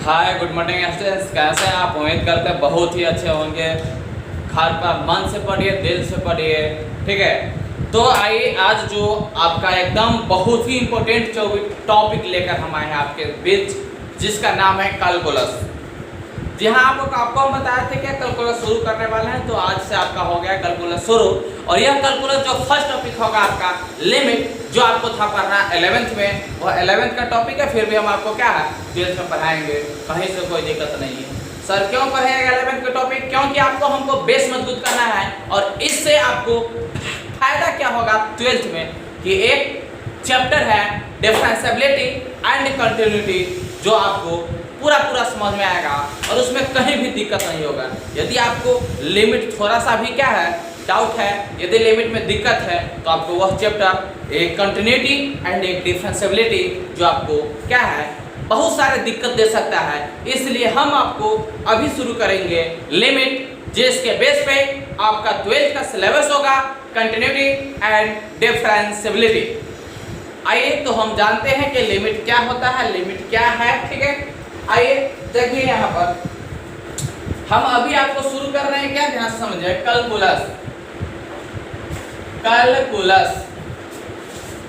Hi good morning students, कैसे हैं आप? उम्मीद करते हैं बहुत ही अच्छे होंगे। घर पर मन से पढ़िए, दिल से पढ़िए, ठीक है। तो आइए आज जो आपका एकदम बहुत ही इम्पोर्टेंट टॉपिक लेकर हम आए हैं आपके बीच, जिसका नाम है कैलकुलस। जी हाँ, आपको हम बताए थे कि कैलकुलस शुरू करने वाले हैं, तो आज से आपका हो गया कैलकुलस शुरू। और यह कैलकुलस जो फर्स्ट टॉपिक होगा आपका लिमिट, जो आपको था पढ़ना 11th में, वह 11th का टॉपिक है। फिर भी हम आपको क्या है 12th में पढ़ाएंगे, कहीं से कोई दिक्कत नहीं है। सर क्यों पढ़ेगा 11th का टॉपिक? क्योंकि आपको हमको बेस मजबूत करना है, और इससे आपको फायदा क्या होगा 12th में कि एक चैप्टर है डिफरेंशिएबिलिटी एंड कंटिन्यूटी, जो आपको पूरा समझ में आएगा और उसमें कहीं भी दिक्कत नहीं होगा। यदि आपको लिमिट थोड़ा सा भी क्या है डाउट है, यदि लिमिट में दिक्कत है, तो आपको वह चैप्टर एक कंटिन्यूटी एंड एक डिफरेंशिएबिलिटी जो आपको क्या है बहुत सारे दिक्कत दे सकता है। इसलिए हम आपको अभी शुरू करेंगे लिमिट, जिसके बेस पे आपका 12th का सिलेबस होगा कंटिन्यूटी एंड डिफरेंशिएबिलिटी। आइए तो हम जानते हैं कि लिमिट क्या होता है, लिमिट क्या है, ठीक है। आइए देखिए यहाँ पर हम अभी आपको शुरू कर रहे हैं, क्या ध्यान से समझिए, कैलकुलस। कैलकुलस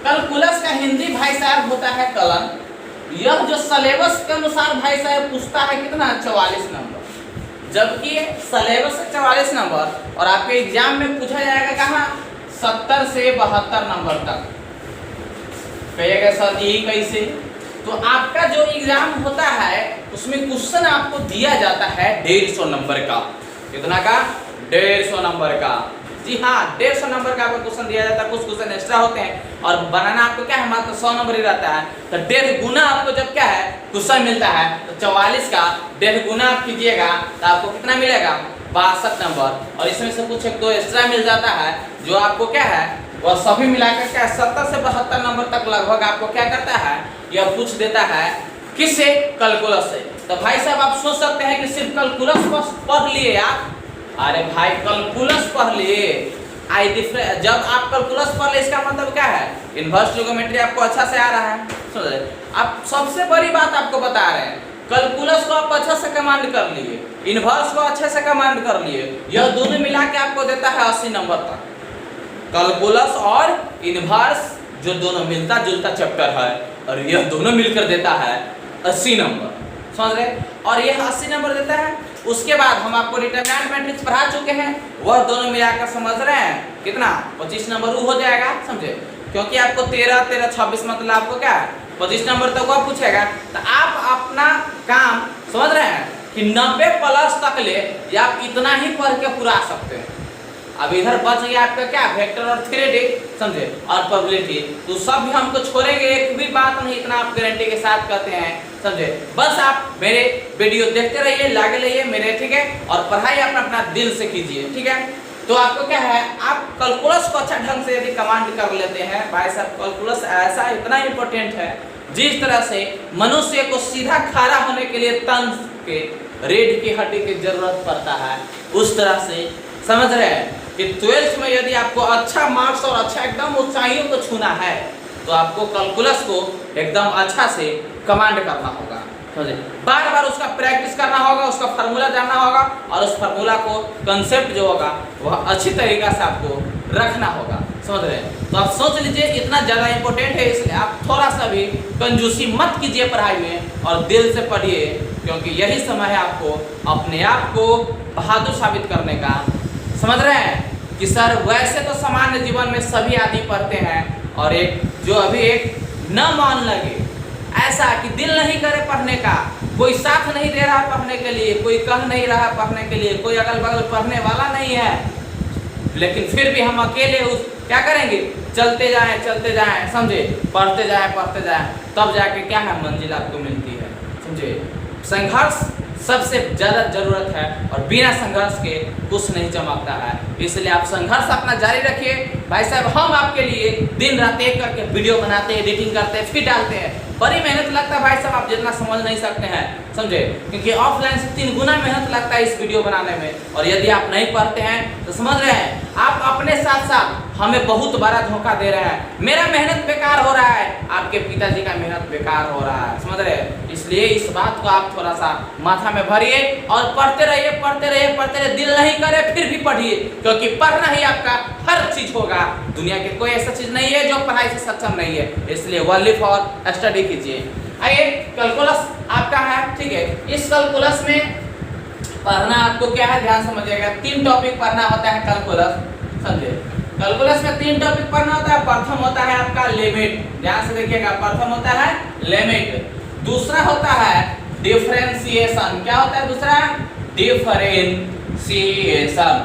कैलकुलस का हिंदी भाई साहब होता है कलन। यह जो सिलेबस के अनुसार भाई साहब पूछता है कितना 44 नंबर, जबकि सिलेबस से 44 नंबर और आपके एग्जाम में पूछा जाएगा कहाँ 70 से 72 नंबर तक। कहिएगा सर यही कैसे? तो आपका जो एग्जाम होता है उसमें क्वेश्चन आपको दिया जाता है 150 नंबर का। कितना का? 150 नंबर का। जी हाँ, 150 नंबर का आपको क्वेश्चन दिया जाता है। कुछ क्वेश्चन एक्स्ट्रा होते हैं और बनाना आपको क्या है मात्र 100 नंबर ही रहता है। तो 1.5 गुना आपको जब क्या है क्वेश्चन मिलता है, तो 44 का 1.5 गुना आप कीजिएगा तो आपको कितना मिलेगा 62 नंबर। और इसमें से कुछ एक दो एक्स्ट्रा मिल जाता है, जो आपको क्या है वह सभी मिलाकर क्या 70 से 72 नंबर तक लगभग आपको क्या करता है, यह पूछ देता है। किससे? कैलकुलस से। तो भाई साहब आप सोच सकते हैं कि सिर्फ कैलकुलस पढ़ लिए आप। अरे भाई कैलकुलस पढ़ लिए, जब आप कैलकुलस पढ़ ले इसका मतलब क्या है, इनवर्स ट्रिग्नोमेट्री आपको अच्छा से आ रहा है। समझे? आप सबसे बड़ी बात आपको बता रहे हैं, कैलकुलस को आप अच्छा से कमांड कर लिए, इनवर्स को अच्छे से कमांड कर लिए, यह दोनों मिला के आपको देता है 80 नंबर तक। कैलकुलस और इनवर्स जो दोनों मिलता जुलता चैप्टर है, और यह दोनों मिलकर देता है 80 नंबर। समझ रहे? और यह 80 नंबर देता है। उसके बाद हम आपको डिटरमिनेंट मैट्रिक्स पढ़ा चुके हैं, वह दोनों मिलाकर समझ रहे हैं कितना 25 नंबर हो जाएगा। समझे? क्योंकि आपको 13 13 26 मतलब आपको क्या है 25 नंबर तक वह पूछेगा। तो आप अपना काम समझ रहे हैं कि 90 प्लस तक ले या आप इतना ही पढ़ के पूरा सकते हैं। अब इधर बच गया आपका क्या वेक्टर और थ्योरेटिक, समझे, और प्रोबेबिलिटी। तो सब भी हमको छोड़ेंगे, एक भी बात नहीं, इतना आप गारंटी के साथ कहते हैं। समझे? बस आप मेरे वीडियो देखते रहिए, लागे रहिए मेरे, ठीक है, और पढ़ाई अपना दिल से कीजिए, ठीक है। तो आपको क्या है, आप कैलकुलस को अच्छा ढंग से यदि कमांड कर लेते हैं, भाई साहब कैलकुलस ऐसा इतना इंपॉर्टेंट है, जिस तरह से मनुष्य को सीधा खड़ा होने के लिए तंज के रीढ़ की हड्डी की जरूरत पड़ता है, उस तरह से समझ रहे हैं कि 12th में यदि आपको अच्छा मार्क्स और अच्छा एकदम ऊंचाइयों को छूना है, तो आपको कैलकुलस को एकदम अच्छा से कमांड करना होगा। समझे? बार बार उसका प्रैक्टिस करना होगा, उसका फार्मूला जानना होगा, और उस फार्मूला को कंसेप्ट जो होगा वह अच्छी तरीका से आपको रखना होगा। समझ रहे हैं? तो आप सोच लीजिए इतना ज़्यादा इंपॉर्टेंट है, इसलिए आप थोड़ा सा भी कंजूसी मत कीजिए पढ़ाई में, और दिल से पढ़िए, क्योंकि यही समय है आपको अपने आप को बहादुर साबित करने का। समझ रहे हैं कि सर वैसे तो सामान्य जीवन में सभी आदमी पढ़ते हैं, और एक जो अभी एक न मान लगे, ऐसा कि दिल नहीं करे पढ़ने का, कोई साथ नहीं दे रहा पढ़ने के लिए, कोई कह नहीं रहा पढ़ने के लिए, कोई अगल बगल पढ़ने वाला नहीं है, लेकिन फिर भी हम अकेले उस क्या करेंगे, चलते जाएं, समझे, पढ़ते जाएं, तब जाके क्या है मंजिल आपको मिलती है। समझे? संघर्ष सबसे ज़्यादा जरूरत है, और बिना संघर्ष के कुछ नहीं चमकता है। इसलिए आप संघर्ष अपना जारी रखिए। भाई साहब हम आपके लिए दिन रात एक करके वीडियो बनाते हैं, एडिटिंग करते हैं, फिर डालते हैं। बड़ी मेहनत लगता है भाई साहब, आप जितना समझ नहीं सकते हैं। समझे, क्योंकि ऑफलाइन से 3 गुना मेहनत लगता है इस वीडियो बनाने में, और यदि आप नहीं पढ़ते हैं तो समझ रहे हैं आप अपने साथ साथ हमें बहुत बड़ा धोखा दे रहे हैं। मेरा मेहनत बेकार हो रहा है, आपके पिताजी का मेहनत बेकार हो रहा है, समझ रहे हैं। इसलिए इस बात को आप थोड़ा सा माथा में भरिए और पढ़ते रहिए, पढ़ते रहिए, पढ़ते रहिए। दिल नहीं करे फिर भी पढ़िए, क्योंकि पढ़ना ही आपका हर चीज होगा। दुनिया की कोई ऐसा चीज नहीं है जो पढ़ाई से सक्षम नहीं है, इसलिए ओनली फॉर स्टडी कीजिए। आइए, कैलकुलस आपका है, ठीक है। इस कैलकुलस में पढ़ना आपको क्या है, ध्यान समझिएगा। 3 टॉपिक पढ़ना होता है कैलकुलस, समझे। कैलकुलस में 3 टॉपिक पढ़ना होता है। प्रथम होता है आपका लिमिट, ध्यान से देखिएगा। प्रथम होता है लिमिट, दूसरा होता है डिफरेंशिएशन। क्या होता है दूसरा? डिफरेंशिएशन,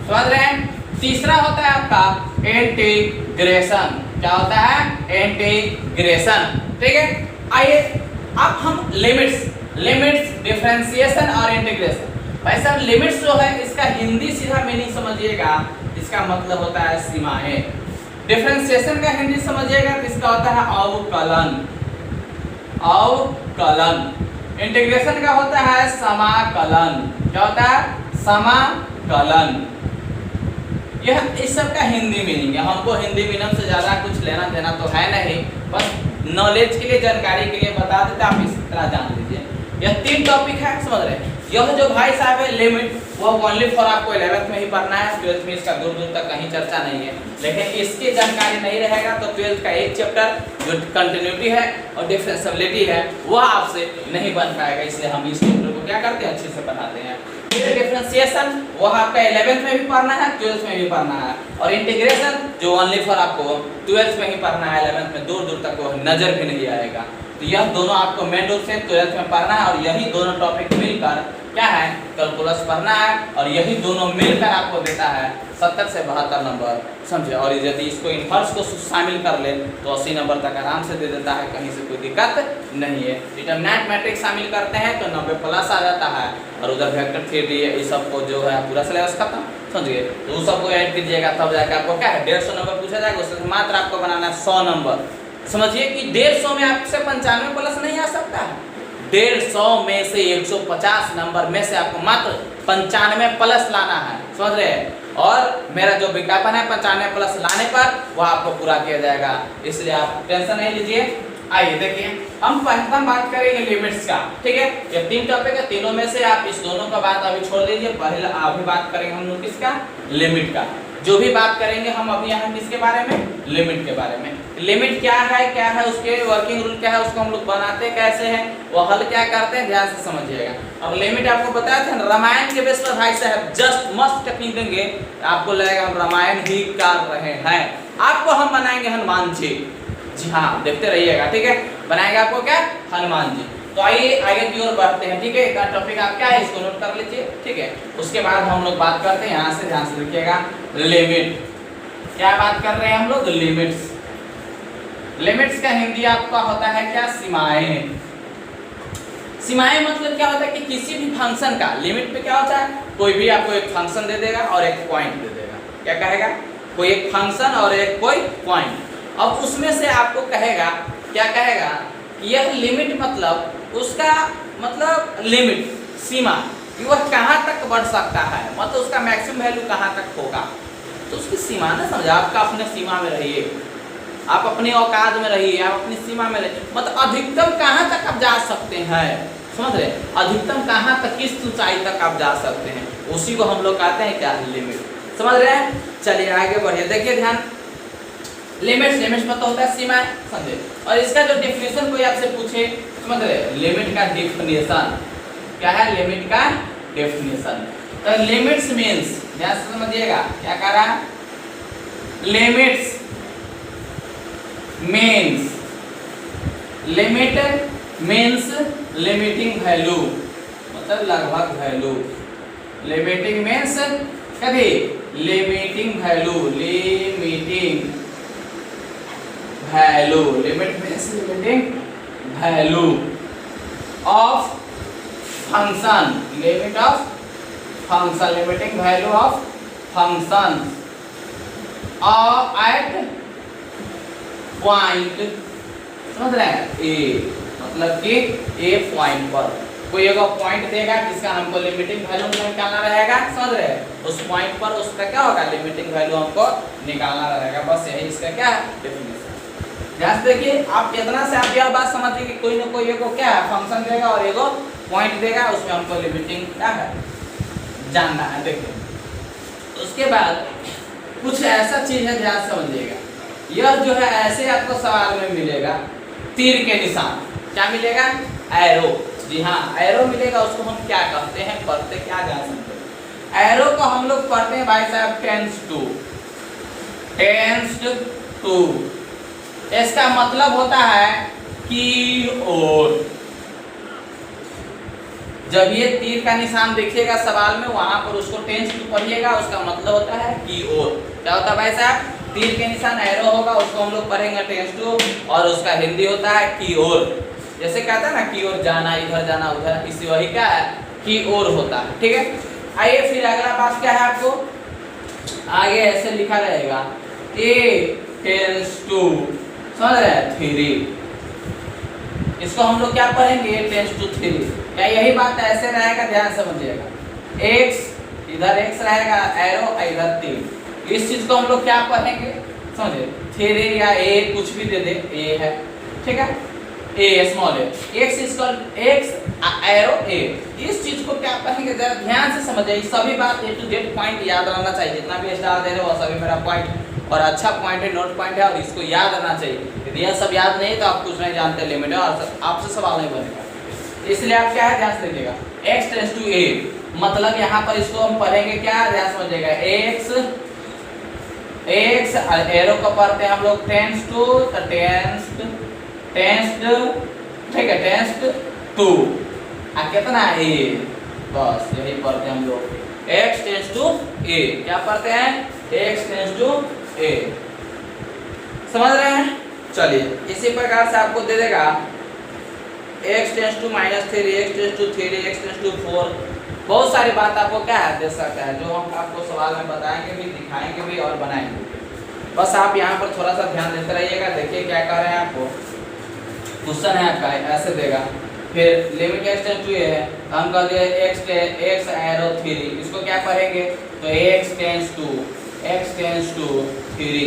समझ रहे हैं। तीसरा होता है आपका इंटीग्रेशन। क्या होता है? इंटीग्रेशन, ठीक है। आइए अब हम लिमिट्स, डिफरेंशिएशन और इंटीग्रेशन। भाई साहब, लिमिट्स जो है इसका हिंदी सीधा मीनिंग समझिएगा, इसका मतलब होता है सीमाएं। डिफरेंशिएशन का हिंदी समझिएगा तो इसका होता है अवकलन, अवकलन। इंटीग्रेशन का होता है समाकलन। क्या होता है? समाकलन। यह इस सब का हिंदी मीनिंग है। हमको हिंदी मीनिंग से ज्यादा कुछ लेना देना तो है नहीं, बस नॉलेज के लिए, जानकारी के लिए बता देते, आप इस तरह जान लीजिए। यह 3 टॉपिक है, समझ रहे हैं। यह जो भाई साहब है लिमिट, वो ओनली फॉर आपको 11th में ही पढ़ना है। 12th में इसका दूर दूर तक कहीं चर्चा नहीं है, लेकिन इसकी जानकारी नहीं रहेगा तो 12th का एक चैप्टर जो कंटिन्यूटी है और डिफरेंशिएबिलिटी है वह आपसे नहीं बन पाएगा। इसलिए हम इस चैप्टर को क्या करते हैं, अच्छे से पढ़ाते हैं। डिफरेंशिएशन वह आपका 11th में भी पढ़ना है, 12th में भी पढ़ना है। और इंटीग्रेशन जो ओनली फॉर आपको 12th में ही पढ़ना है, 11th में दूर दूर तक वो नजर भी नहीं आएगा। तो यह दोनों आपको मेन रूप से 12th में पढ़ना है, और यही दोनों टॉपिक मिलकर क्या है, कैलकुलस पढ़ना है। और यही दोनों मिलकर आपको देता है 70 से 72 नंबर, समझे। और यदि इसको इन्वर्स को शामिल कर ले तो 80 नंबर तक आराम से दे देता है, कहीं से कोई दिक्कत नहीं है। डिटरमिनेंट मैट्रिक्स शामिल करते हैं तो 90 प्लस आ जाता है, और उधर वेक्टर थ्योरी इस सब को जो है पूरा सिलेबस खत्म, समझिए। तो उस सबको ऐड कीजिएगा, तब जाकर आपको क्या है 150 नंबर पूछा जाएगा। उससे मात्र आपको बनाना है 100 नंबर। समझिए कि 150 में आपसे 95 प्लस नहीं आ सकता है। 150 में से 150 नंबर में से आपको मात्र 95 प्लस लाना है, समझ रहे हैं। और मेरा जो विज्ञापन है 95 प्लस लाने पर वह आपको पूरा किया जाएगा, इसलिए आप टेंशन नहीं लीजिए। आइए देखिए, हम बात करेंगे लिमिट्स का, ठीक है। ये 3 टॉपिक है, तीनों में से आप इस दोनों का बात अभी छोड़ दीजिए। पहले अभी बात करेंगे हम लोग किसका, लिमिट का। जो भी बात करेंगे हम अभी यहाँ किसके बारे में, लिमिट के बारे में। लिमिट क्या है, उसके वर्किंग रूल क्या है, उसको हम लोग बनाते कैसे हैं, वो हल क्या करते हैं, ध्यान से समझिएगा। अब लिमिट आपको बताया था रामायण के बेस पर भाई साहब जस्ट मस्त टेक्निक देंगे, आपको लगेगा हम रामायण ही कर रहे हैं। आपको हम बनाएंगे हनुमान जी, जी हाँ, देखते रहिएगा, ठीक है। बनाएंगे आपको क्या, हनुमान जी। तो आइए आगे की ओर बढ़ते हैं, ठीक है। एक टॉपिक आप क्या है इसको नोट कर लीजिए, ठीक है। उसके बाद हम लोग बात करते हैं, यहाँ से ध्यान से देखिएगा, लिमिट। क्या बात कर रहे हैं हम लोग, लिमिट्स। लिमिट्स का हिंदी आपका होता है क्या, सीमाएं। सीमाएं मतलब क्या होता है कि किसी भी फंक्शन का लिमिट पे क्या होता है, कोई भी आपको एक फंक्शन दे देगा और एक पॉइंट दे देगा। क्या कहेगा, कोई एक फंक्शन और एक कोई पॉइंट। अब उसमें से आपको कहेगा, क्या कहेगा, यह लिमिट मतलब उसका मतलब लिमिट, सीमा, कि वह कहाँ तक बढ़ सकता है, मतलब उसका मैक्सिमम वैल्यू कहाँ तक होगा। तो उसकी सीमा ना समझा, आपका अपने सीमा में रहिए, आप अपने औकात में रहिए, आप अपनी सीमा में रहिए। मतलब अधिकतम कहाँ तक आप जा सकते हैं, समझ रहे, अधिकतम कहाँ तक, किस ऊंचाई तक आप जा सकते हैं, उसी को हम लोग कहते हैं क्या, लिमिट। समझ रहे हैं। चलिए आगे बढ़िए, देखिए ध्यान। लिमिट्स मतलब होता है सीमा, समझे। और इसका जो डेफिनेशन कोई आपसे पूछे, समझ रहे, लिमिट का डेफिनेशन क्या है, लिमिट का डेफिनेशन। तो लिमिट्स मीन्स, ध्यान से समझिएगा, क्या कह रहा है, limits means, limit means limiting value, मतलब लगभग वैल्यू। लिमिटिंग मीन्स कभी limiting value, limiting value, limit means limiting value of function, limit of function, limiting value of function at point, समझ रहे हैं, ए, मतलब कि ए पॉइंट पर, कोई एक पॉइंट देगा जिसका हमको लिमिटिंग वैल्यू निकालना रहेगा, समझ रहे हैं? उस पॉइंट पर उसका क्या होगा, लिमिटिंग वैल्यू हमको निकालना रहेगा। बस यही इसका क्या है, डेफिनेशन। ध्यान से देखिए, आप इतना से आप यह बात समझिए कि कोई ना कोई एगो क्या है फंक्शन देगा और एगो पॉइंट देगा, उसमें हमको लिमिटिंग क्या है जानना है। देखिए उसके बाद कुछ ऐसा चीज है, ध्यान समझिएगा। यह जो है ऐसे आपको सवाल में मिलेगा तीर के निशान, क्या मिलेगा, एरो। जी हाँ, एरो मिलेगा। उसको हम क्या कहते हैं, पढ़ते क्या जान सकते हैं। एरो को हम लोग पढ़ते हैं भाई साहब टेंस टू। इसका मतलब होता है की ओर। जब ये तीर का निशान देखिएगा सवाल में, वहां पर उसको टेंस टू पढ़िएगा, उसका मतलब होता है की ओर। क्या होता है भाई साहब, तीर के निशान एरो होगा, उसको हम लोग पढ़ेंगे टेंस टू, और उसका हिंदी होता है की ओर। जैसे कहते हैं ना की ओर जाना, इधर जाना उधर, इसी वही क्या है की ओर होता है। ठीक है, आइए फिर अगला बात क्या है, आपको आगे ऐसे लिखा रहेगा ए टेंस टू, समझ रहे हैं, थ्री। इसको हम लोग क्या पढ़ेंगे, टेंस टू थ्री। क्या यही बात ऐसे रहेगा, ध्यान समझिएगा। एक्स इधर एक्स रहेगा एरो, इधर तीर। इस चीज को हम लोग क्या पढ़ेंगे, समझे, थ्री या ए कुछ भी दे दे, ए है, ठीक है, A small a, x equal x arrow A. इस चीज को क्या पढ़ेंगे, जरा ध्यान से समझिए। सभी बात ए टू जेड पॉइंट याद रहना चाहिए। जितना भी स्टार दे रहे हो सभी मेरा पॉइंट और अच्छा पॉइंट है, नोट पॉइंट है, और इसको याद रहना चाहिए। यदि यह सब याद नहीं तो आप कुछ नहीं जानते, लिमिट है, और आपसे सवाल नहीं बनेगा। इसलिए आप क्या है, ध्यान से देखिएगा। एक्स टेंस टू ए, मतलब यहाँ पर इसको हम पढ़ेंगे क्या, ध्यान समझिएगा। एक्स एरो को पढ़ते हैं हम लोग टेंस टू, ठीक है, टेंस टू कितना ए, बस यही पढ़ते हैं हम लोग। एक्स टेंस टू ए, क्या पढ़ते हैं, एक्स टेंस टू ए, समझ रहे हैं? चलिए इसी प्रकार से आपको दे देगा x tends to minus three, x tends to three, x tends to four. बहुत सारी बात आपको क्या है दे सकता है, जो हम आपको सवाल में बताएंगे भी, दिखाएंगे भी और बनाएंगे। बस आप यहाँ पर थोड़ा सा ध्यान देते रहिएगा। देखिए क्या कर रहे हैं, आपको क्वेश्चन है आपका ऐसे देगा, फिर लिमिट एक्स टेंस टू ए है, हम कह दिए एक्स एरो थ्री। इसको क्या पढ़ेंगे, तो एक्स टेंस टू थ्री,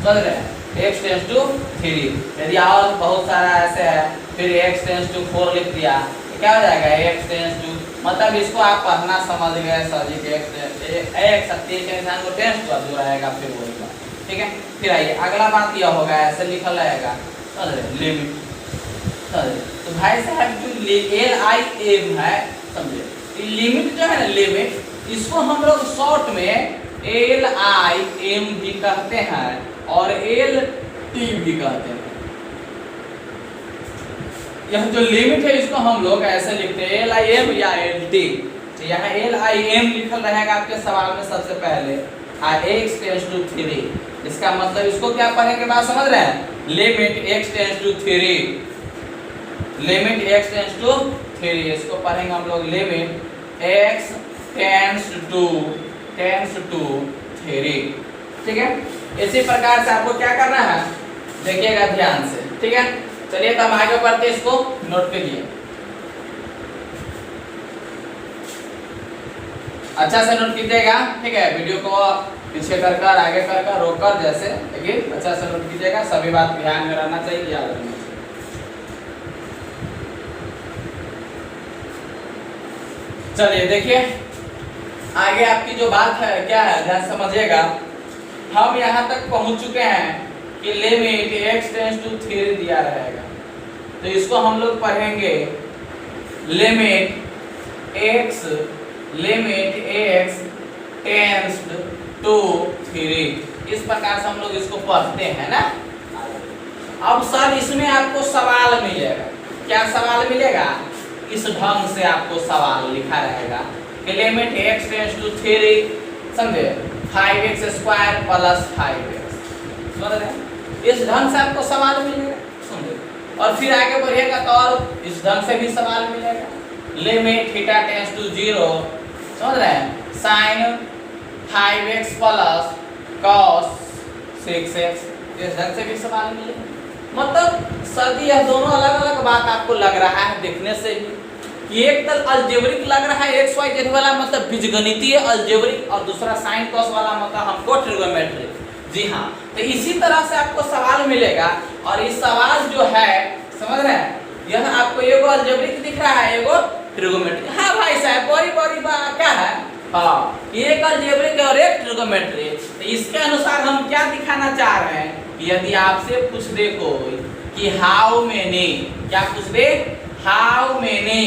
समझ रहे हैं, एक्स टेंस टू थ्री। यदि और बहुत सारा ऐसे है, फिर एक्स टेंस टू फोर लिख दिया, तो क्या हो जाएगा, एक्स टेंस टू, मतलब इसको आप पढ़ना समझ गए सर जी, एक्स तीर के निशान को टेंस टू जो रहेगा फिर वही का, ठीक है। फिर आइए अगला बात यह होगा, ऐसे लिखल रहेगा, समझ रहे, लिमिट। तो भाई साहब जो LIM है, समझे, लिमिट जो है ना, लिमिट, इसको हम लोग शॉर्ट में LIM भी कहते हैं और LT भी कहते हैं। यह जो लिमिट है इसको हम लोग ऐसे लिखते हैं LIM या LT। तो यहाँ LIM लिखल रहेगा आपके सवाल में सबसे पहले, x टेंस टू थ्री। इसका मतलब इसको क्या पढ़ेंगे, बात समझ रहे हैं, limit x tends to three, limit x tends to three. इसको पढ़ेंगे हम लोग limit x tends to three, ठीक है। इसी प्रकार से आपको क्या करना है, देखिएगा ध्यान से, ठीक है। चलिए तो हम आगे बढ़ते, इसको नोट करिए, अच्छा से नोट कीजिएगा, ठीक है। वीडियो को पीछे कर कर, आगे कर कर, रोक कर, जैसे लेकिन अच्छा से नोट कीजिएगा। सभी बात ध्यान में रहना चाहिए, याद रखना चाहिए। चलिए देखिए आगे आपकी जो बात है क्या है, ध्यान समझिएगा। हम यहाँ तक पहुँच चुके हैं कि limit x tends to three दिया रहेगा, तो इसको हम लोग पढ़ेंगे limit x tends to three. इस प्रकार से हम लोग इसको पढ़ते हैं ना। अब सर इसमें आपको सवाल मिलेगा, क्या सवाल मिलेगा, इस ढंग से आपको सवाल लिखा रहेगा कि limit x tends to three, समझे, 5x स्क्वायर प्लस 5x, समझ रहे हैं, इस ढंग से आपको सवाल मिलेगा, समझे। और फिर आगे बढ़िएगा तो और इस ढंग से भी सवाल मिलेगा, limit theta tends to zero, समझ रहे हैं, sign 5x plus cos 6x, इस ढंग से भी सवाल मिलेगा। मतलब सर यह दोनों अलग अलग बात आपको लग रहा है देखने से ही, कि एक तरफ अलजेब्रिक लग रहा है एक्स वाई जेड वाला मतलब बीजगणितीय अलजेब्रिक, और दूसरा साइन कॉस वाला मतलब हमको ट्रिगोनोमेट्रिक। जी हाँ, तो इसी तरह से आपको सवाल मिलेगा, और इस सवाल जो है समझ रहे हैं, यह आपको एगो अलजेब्रिक दिख रहा है, एगो ट्रिगोनोमेट्रिक। हाँ भाई साहब, बड़ी बड़ी बात क्या है, हाँ एक अलजेब्रिक और एक ट्रिगोनोमेट्रिक। तो इसके अनुसार हम क्या दिखाना चाह रहे हैं कि यदि आपसे पूछ दे कोई कि हाउ मेनी, क्या पूछ दे, how many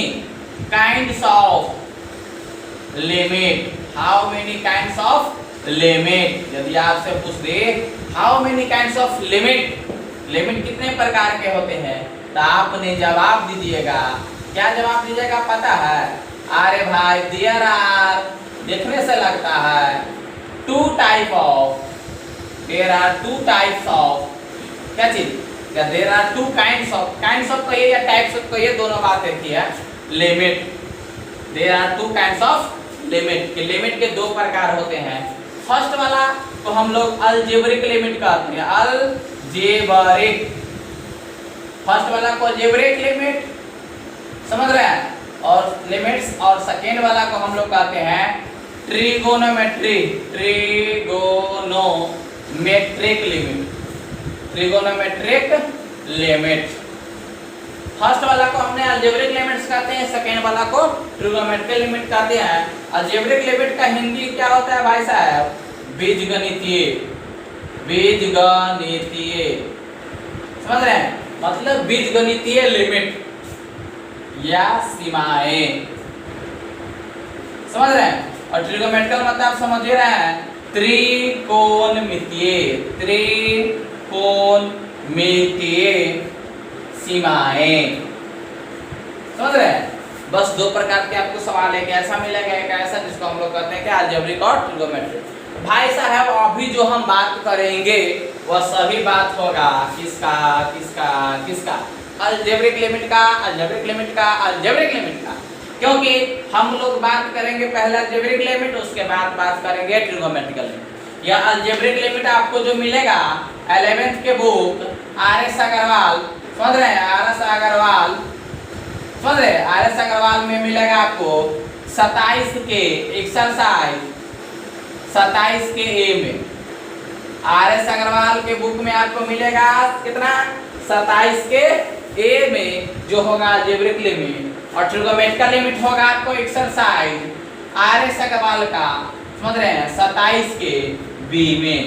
kinds of limit, how many kinds of limit, यदि आपसे पूछ दे how many kinds of limit, limit कितने प्रकार के होते हैं, तो आपने जवाब दीजिएगा। क्या जवाब दीजिएगा पता है, अरे भाई देयर आर, देखने से लगता है two type of, there are two types of, क्या चीज, क्या there are two kinds of, kinds of कहिए या टाइप्स ऑफ कहिए, दोनों बात एक ही है, limit, there are two kinds of limit, कि लिमिट के दो प्रकार होते हैं। फर्स्ट वाला तो हम लोग अलजेब्रिक लिमिट कहते हैं, अलजेब्रिक, फर्स्ट वाला को अलजेब्रिक लिमिट समझ रहे हैं, और लिमिट्स, और सेकेंड वाला को हम लोग कहते हैं trigonometric, trigonometric limit, trigonometric limit. First वाला को हमने अलजेब्रिक लिमिट्स कहते हैं, सेकेंड वाला को ट्रिगोनोमेट्रिक लिमिट कहते हैं। अलजेब्रिक लिमिट का हिंदी क्या होता है भाई साहब, बीजगणितीय, बीजगणितीय, समझ रहे हैं, मतलब बीजगणितीय लिमिट या सीमाएं, समझ रहे हैं। और ट्रिगोनोमेट्रिक मतलब आप समझ ही रहे हैं, त्रिकोणमितीय, त्रिकोणमितीय सीमाएं, समझ रहे हैं। बस दो प्रकार के आपको सवाल है, ऐसा मिलेगा एक ऐसा जिसको हम लोग कहते हैं कि अलजेब्रिक और ट्रिगोनोमेट्रिक। भाई साहब अभी जो हम बात करेंगे वह सभी बात होगा किसका किसका किसका, अलजेब्रिक लिमिट का, अलजेब्रिक लिमिट का, अलजेब्रिक लिमिट का, क्योंकि हम लोग बात करेंगे पहले अलजेब्रिक लिमिट, उसके बाद बात करेंगे ट्रिगोनोमेट्रिक लिमिट। यह अलजेब्रिक लिमिट आपको जो मिलेगा 11th के बुक RS अग्रवाल, समझ रहे हैं, RS अग्रवाल, समझ रहे हैं, RS अग्रवाल में मिलेगा आपको 27 के एक्सरसाइज, 27 के ए में, RS अग्रवाल के बुक में आपको मिलेगा कितना, 27 के ए में जो होगा अलजेब्रिक लिमिट, और ट्रिगोनोमेट्रिक लिमिट होगा आपको एक्सरसाइज RS अग्रवाल का, समझ रहे हैं, 27 के बी में।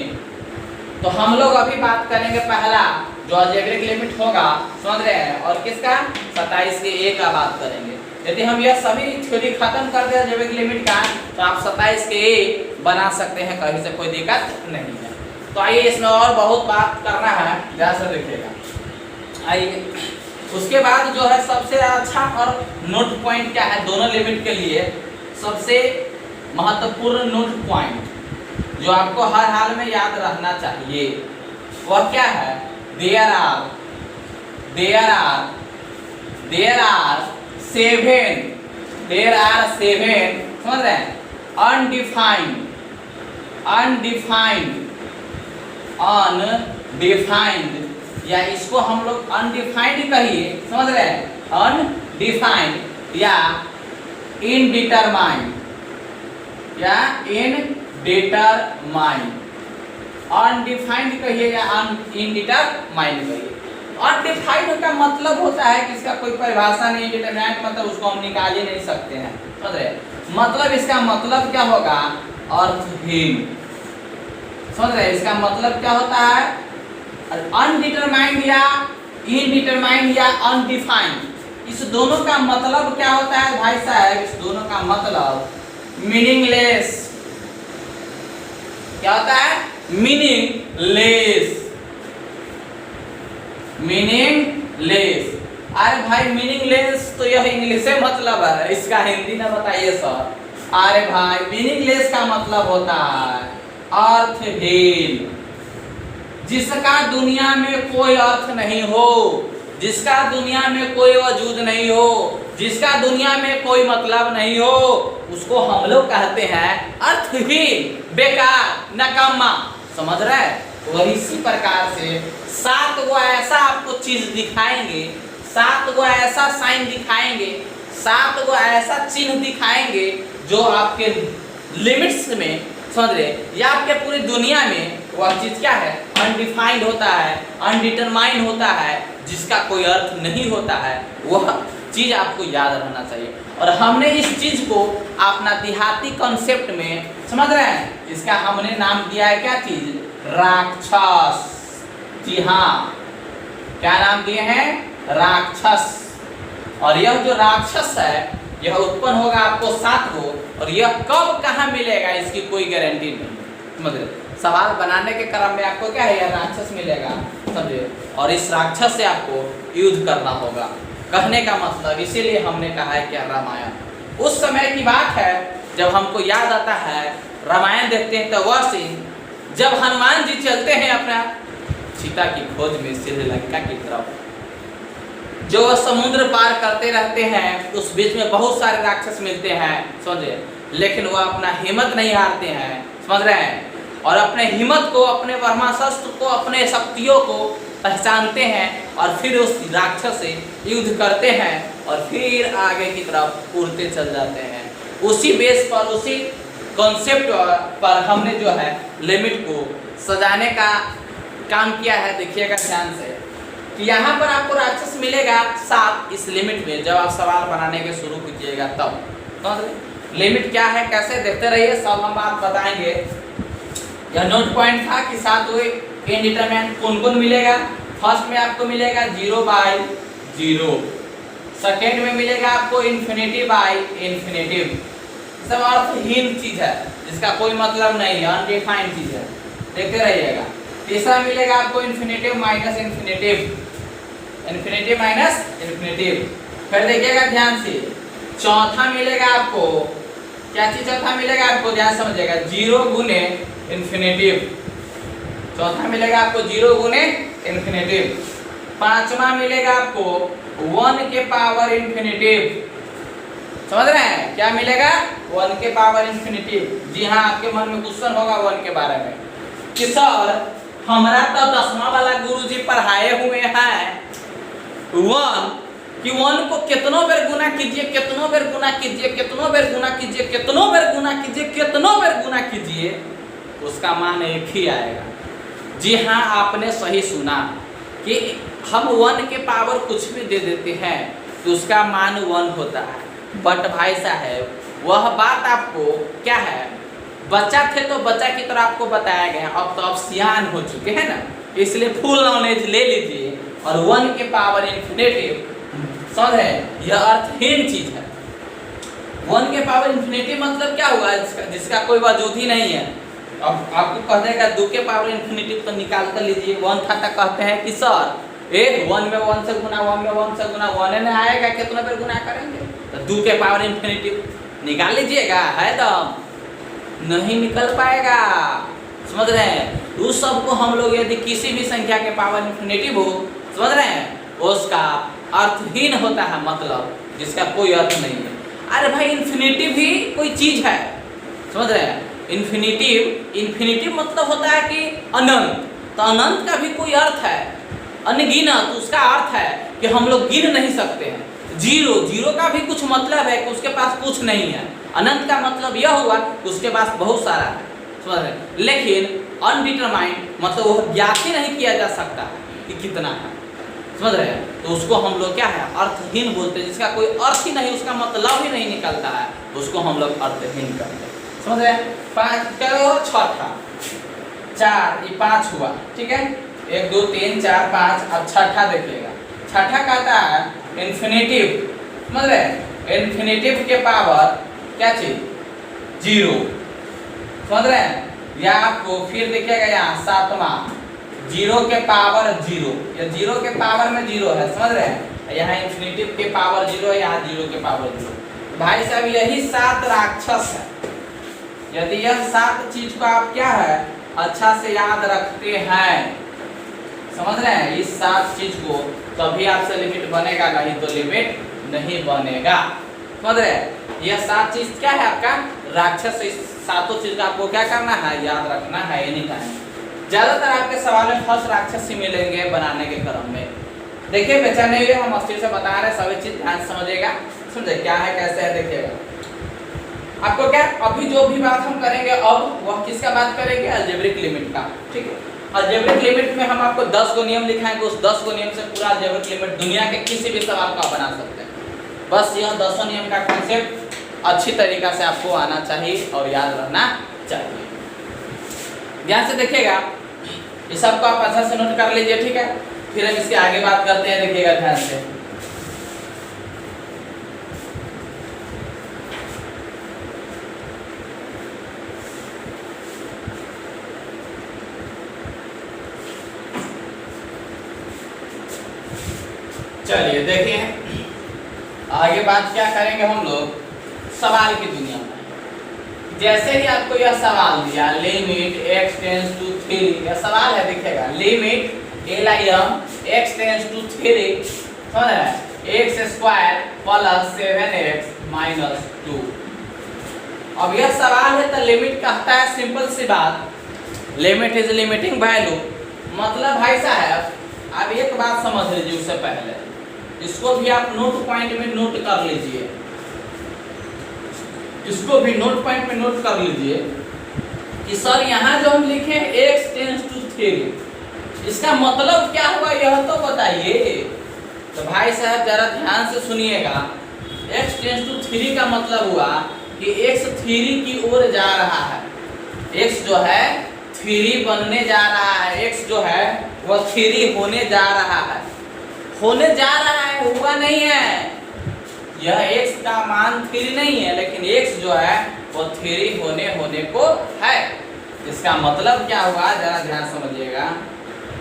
तो हम लोग अभी बात करेंगे पहला जो अलजेब्रिक लिमिट होगा, समझ रहे हैं, और किसका, 27 के ए का बात करेंगे। यदि हम यह सभी थ्योरी खत्म कर दें अलजेब्रिक लिमिट का, तो आप 27 के ए बना सकते हैं, कहीं से कोई दिक्कत नहीं है। तो आइए इसमें और बहुत बात करना है, ध्यान से देखिएगा। आइए उसके बाद जो है सबसे अच्छा और नोट पॉइंट क्या है दोनों लिमिट के लिए, सबसे महत्वपूर्ण नोट पॉइंट जो आपको हर हाल में याद रहना चाहिए वह क्या है, there are seven, there are seven, समझ रहे हैं, अनडिफाइंड, या इसको हम लोग अनडिफाइंड कहिए, समझ रहे हैं, अनडिफाइंड या इनडिटरमाइंड, या इनडिटरमाइंड, अनडिफाइंड कहिए या इनडिटरमाइंड कहिए। अनडिफाइंड का मतलब होता है कि इसका कोई परिभाषा नहीं, डिटरमाइंड मतलब उसको हम निकाल ही नहीं सकते हैं, समझ रहे, मतलब इसका मतलब क्या होगा, अर्थहीन, समझ रहे, इसका मतलब क्या होता है, अनडिटरमाइंड या इनडिटरमाइंड या अनडिफाइंड, इस दोनों का मतलब क्या होता है भाई साहब, इस दोनों का मतलब मीनिंगलेस, क्या होता है, मीनिंगलेस, मीनिंगलेस। अरे भाई मीनिंगलेस तो यह इंग्लिश से मतलब है, इसका हिंदी ना बताइए सर। अरे भाई मीनिंगलेस का मतलब होता है अर्थहीन, जिसका दुनिया में कोई अर्थ नहीं हो, जिसका दुनिया में कोई वजूद नहीं हो, जिसका दुनिया में कोई मतलब नहीं हो, उसको हम लोग कहते हैं अर्थहीन, बेकार, नकामा, समझ रहे हैं। वही इसी प्रकार से 7 गो ऐसा आपको चीज दिखाएंगे, 7 गो ऐसा साइन दिखाएंगे, 7 गो ऐसा चिन्ह दिखाएंगे जो आपके लिमिट्स में, समझ रहे, या आपके पूरी दुनिया में वह चीज क्या है, अनडिफाइंड होता है, अनडिटरमाइंड होता है, जिसका कोई अर्थ नहीं होता है, वह चीज आपको याद रहना चाहिए। और हमने इस चीज को अपना देहाती कॉन्सेप्ट में, समझ रहे हैं, इसका हमने नाम दिया है क्या चीज, राक्षस। जी हाँ, क्या नाम दिए हैं, राक्षस। और यह जो राक्षस है यह उत्पन्न होगा आपको 7 गो, और यह कब कहाँ मिलेगा इसकी कोई गारंटी नहीं, समझ रहे। सवाल बनाने के क्रम में आपको क्या है, यह राक्षस मिलेगा, समझे, और इस राक्षस से आपको युद्ध करना होगा। कहने का मतलब इसीलिए हमने कहा है क्या, रामायण। उस समय की बात है जब हमको याद आता है, रामायण देखते हैं तो वह सीन जब हनुमान जी चलते हैं अपना सीता की खोज में श्रीलंका की तरफ, जो वह समुद्र पार करते रहते हैं, उस बीच में बहुत सारे राक्षस मिलते हैं, समझे, लेकिन वह अपना हिम्मत नहीं हारते हैं, समझ रहे हैं, और अपने हिम्मत को, अपने ब्रह्मास्त्र को, अपने शक्तियों को पहचानते हैं, और फिर उस राक्षस से युद्ध करते हैं, और फिर आगे की तरफ उड़ते चल जाते हैं। उसी बेस पर, उसी कॉन्सेप्ट पर हमने जो है लिमिट को सजाने का काम किया है। देखिएगा ध्यान से कि यहाँ पर आपको राक्षस मिलेगा 7 इस लिमिट में, जब आप सवाल बनाने के शुरू कीजिएगा तब, समझ रहे। लिमिट क्या है, कैसे, देखते रहिए, सब हम बात बताएंगे। यह नोट पॉइंट था कि 7 हुए इनडिटरमिनेट कौन कौन मिलेगा। फर्स्ट में आपको मिलेगा 0/0, सेकेंड में मिलेगा आपको इन्फिनिटी बाई इन्फिनिटिव, सब अर्थहीन चीज है, जिसका कोई मतलब नहीं है, अनडिफाइंड चीज है, देखते रहिएगा। तीसरा मिलेगा आपको infinitive minus infinitive, infinitive minus infinitive. फिर देखिएगा ध्यान से, चौथा मिलेगा आपको क्या चीज, चौथा मिलेगा आपको, ध्यान समझिएगा, 0 गुने इन्फिनिटिव। चौथा मिलेगा आपको 0 गुने इन्फिनिटिव। पांचवा मिलेगा आपको 1 के पावर इन्फिनिटिव, समझ रहे हैं, क्या मिलेगा, 1 के पावर इन्फिनिटिव। जी हाँ, आपके मन में क्वेश्चन होगा 1 के बारे में कि सर हमारा तो 10वां वाला गुरुजी पढ़ाए हुए हैं 1 कि 1 को कितनों बेर गुना कीजिए, कितनों बेर गुना कीजिए, कितनों बेर गुना कीजिए, कितनों बेर गुना कीजिए, कितनों बेर गुना कीजिए, उसका मान एक ही आएगा। जी हाँ, आपने सही सुना कि हम 1 के पावर कुछ भी दे देते हैं तो उसका मान 1 होता है। बट भाई साहब, वह बात आपको क्या है, बच्चा थे तो बच्चा की तरह आपको बताया गया, अब तो आप सियान हो चुके हैं ना, इसलिए फुल नॉलेज ले लीजिए। और 1 के पावर इन्फिनिटिव, समझ रहे हैं, यह अर्थहीन चीज है। 1 के पावर इन्फिनिटिव मतलब क्या हुआ, जिसका कोई वजूद ही नहीं है। अब आपको कह देगा 2 के पावर इन्फिनिटिव तो निकाल कर लीजिए, 1 था तक कहते हैं कि सर 1 में 1 से गुना, 1 में 1 से गुना, 1 ने आएगा, कितना बेर गुना करेंगे, तो 2 के पावर इन्फिनिटिव निकाल लीजिएगा, है दम, नहीं निकल पाएगा, समझ रहे हैं। उस सब को हम लोग यदि किसी भी संख्या के पावर इन्फिनिटिव हो, समझ रहे हैं, उसका अर्थहीन होता है, मतलब जिसका कोई अर्थ नहीं है। अरे भाई, इन्फिनिटिव भी कोई चीज है, समझ रहे हैं। इन्फिनिटिव, इन्फिनिटिव मतलब होता है कि अनंत, तो अनंत का भी कोई अर्थ है, अनगिनत, उसका अर्थ है कि हम लोग गिन नहीं सकते हैं। 0 का भी कुछ मतलब है कि उसके पास कुछ नहीं है। अनंत का मतलब यह हुआ कि उसके पास बहुत सारा है, समझ रहे हैं। लेकिन अनडिटरमाइंड मतलब वह ज्ञात ही नहीं किया जा सकता कि कितना है, समझ रहे हैं, तो उसको हम लोग क्या है, अर्थहीन बोलते हैं, जिसका कोई अर्थ ही नहीं, उसका मतलब ही नहीं निकलता है, उसको हम लोग अर्थहीन करते हैं, समझ रहे हैं। 5 करो, 6 था, 4, ये 5 हुआ, ठीक है, 1 2 3 4 5। अब छठा देखिएगा, छठा कहता है इन्फिनिटिव, समझ रहे हैं, इन्फिनिटिव के पावर क्या चीज, 0, समझ रहे हैं। या आपको फिर देखिएगा यहाँ 7वां 0 के पावर 0, या 0 के पावर में 0 है, समझ रहे हैं, यहाँ इन्फिनिटिव के पावर 0, यहाँ 0 के पावर 0। भाई साहब, यही 7 राक्षस है। यदि यह 7 चीज को आप क्या है अच्छा से याद रखते हैं, समझ रहे हैं, इस 7 चीज को, तभी आपसे लिमिट बनेगा, नहीं तो लिमिट नहीं बनेगा, समझ रहे हैं। यह 7 चीज क्या है आपका, राक्षस। इस 7 चीज का आपको क्या करना है, याद रखना है एनी टाइम। ज्यादातर आपके सवाल में फर्स्ट राक्षस ही मिलेंगे बनाने के क्रम में। देखिए बेचैन नहीं हुए, हम अस्थिर से बता रहे हैं, सभी चीज ध्यान समझिएगा, समझे क्या है कैसे है देखिएगा। आपको क्या अभी जो भी बात हम करेंगे अब वह किसका बात करेंगे, अलजेब्रिक लिमिट का। ठीक है, अलजेब्रिक लिमिट में हम आपको 10 गो नियम लिखाएंगे, उस 10 गो नियम से पूरा अलजेब्रिक लिमिट दुनिया के किसी भी सवाल का बना सकते हैं। बस यह 10 नियम का कॉन्सेप्ट अच्छी तरीका से आपको आना चाहिए और याद रहना चाहिए। ध्यान से देखिएगा, ये सबको आप अच्छा से नोट कर लीजिए। ठीक है, फिर हम इसके आगे बात करते हैं, देखिएगा ध्यान से। चलिए देखिए आगे बात क्या करेंगे हम लोग, सवाल की दुनिया में। जैसे ही आपको यह सवाल दिया लिमिट x टेंड्स टू 3, यह सवाल है देखिएगा, लिमिट x टेंड्स टू 3 समझ रहे हैं, x² प्लस 7x माइनस 2। अब यह सवाल है तो लिमिट कहता है सिंपल सी बात, लिमिट इज लिमिटिंग वैल्यू। मतलब भाई साहब अब एक बात समझ लीजिए, उससे पहले इसको भी आप नोट पॉइंट में नोट कर लीजिए, इसको भी नोट पॉइंट में नोट कर लीजिए कि सर यहाँ जो हम लिखे x टेंड्स टू 3, इसका मतलब क्या हुआ यह तो बताइए। तो भाई साहब जरा ध्यान से सुनिएगा, x टेंड्स टू 3 का मतलब हुआ कि x 3 की ओर जा रहा है, x जो है 3 बनने जा रहा है, x जो है वह 3 होने जा रहा है, होने जा रहा है, हुआ नहीं है। यह x का मान 3 नहीं है, लेकिन x जो है वो 3 होने को है। इसका मतलब क्या हुआ, जरा ध्यान समझिएगा